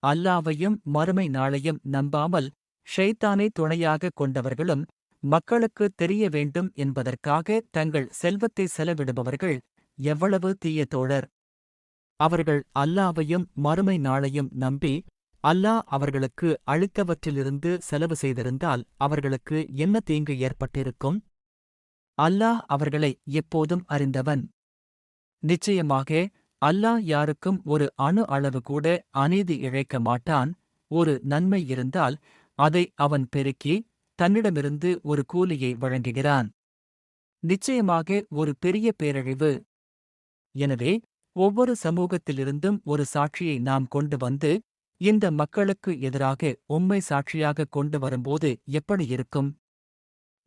அல்லாவையும் மறுமை நாளையும் நம்பாமல் ஷைத்தானை துணையாகக் கொண்டவர்களும் மக்களுக்கு தெரிய வேண்டும் என்பதற்காக தங்கள் செல்வத்தை செலவிடுபவர்கள் எவ்வளவு தீய தோழர். அவர்கள் அல்லாவையும் மறுமை நாளையும் நம்பி அல்லாஹ் அவர்களுக்கு அளித்தவற்றிலிருந்து செலவு செய்திருந்தால் அவர்களுக்கு என்ன தீங்கு ஏற்பட்டிருக்கும்? அல்லாஹ் அவர்களை எப்போதும் அறிந்தவன். நிச்சயமாக அல்லாஹ் யாருக்கும் ஒரு அணு அளவு கூட அநீதி இழைக்க மாட்டான். ஒரு நன்மை இருந்தால் அதை அவன் பெருக்கி தன்னிடமிருந்து ஒரு கூலியை வழங்குகிறான். நிச்சயமாக ஒரு பெரிய பேரழிவு. எனவே ஒவ்வொரு சமூகத்திலிருந்தும் ஒரு சாட்சியை நாம் கொண்டு வந்து இந்த மக்களுக்கு எதிராக உம்மை சாட்சியாக கொண்டு வரும்போது எப்படி இருக்கும்?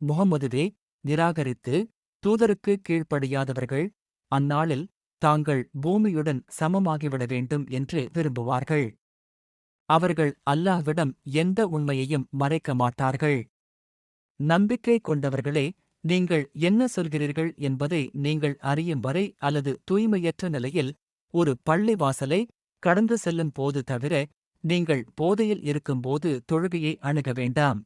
முகமதுவே, நிராகரித்து தூதருக்கு கீழ்ப்படியாதவர்கள் அந்நாளில் தாங்கள் பூமியுடன் சமமாகிவிட வேண்டும் என்று விரும்புவார்கள். அவர்கள் அல்லாஹ்விடம் எந்த உண்மையையும் மறைக்க மாட்டார்கள். நம்பிக்கை கொண்டவர்களே, நீங்கள் என்ன சொல்கிறீர்கள் என்பதை நீங்கள் அறியும் வரை அல்லது தூய்மையற்ற நிலையில் ஒரு பள்ளி வாசலை கடந்து செல்லும் போது தவிர நீங்கள் போதையில் இருக்கும்போது தொழுகையை அணுக வேண்டாம்.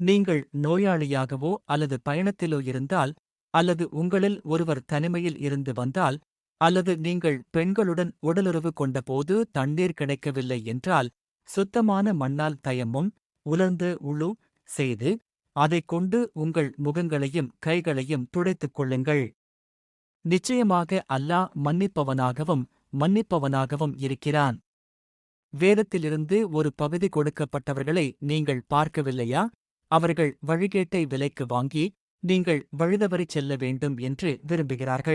நீங்கள் நோயாளியாகவோ அல்லது பயணத்திலோ இருந்தால், அல்லது உங்களில் ஒருவர் தனிமையில் இருந்து வந்தால், அல்லது நீங்கள் பெண்களுடன் உடலுறவு கொண்டபோது தண்ணீர் கிடைக்கவில்லை என்றால், சுத்தமான மண்ணால் தயம்மும் உலர்ந்து உழு செய்து அதைக் கொண்டு உங்கள் முகங்களையும் கைகளையும் துடைத்துக் கொள்ளுங்கள். நிச்சயமாக அல்லாஹ் மன்னிப்பவனாகவும் இருக்கிறான். வேதத்திலிருந்து ஒரு பகுதி கொடுக்கப்பட்டவர்களை நீங்கள் பார்க்கவில்லையா? அவர்கள் வழிகேட்டை விலைக்கு வாங்கி நீங்கள் வழிதவறிச் செல்ல வேண்டும் என்று விரும்புகிறார்கள்.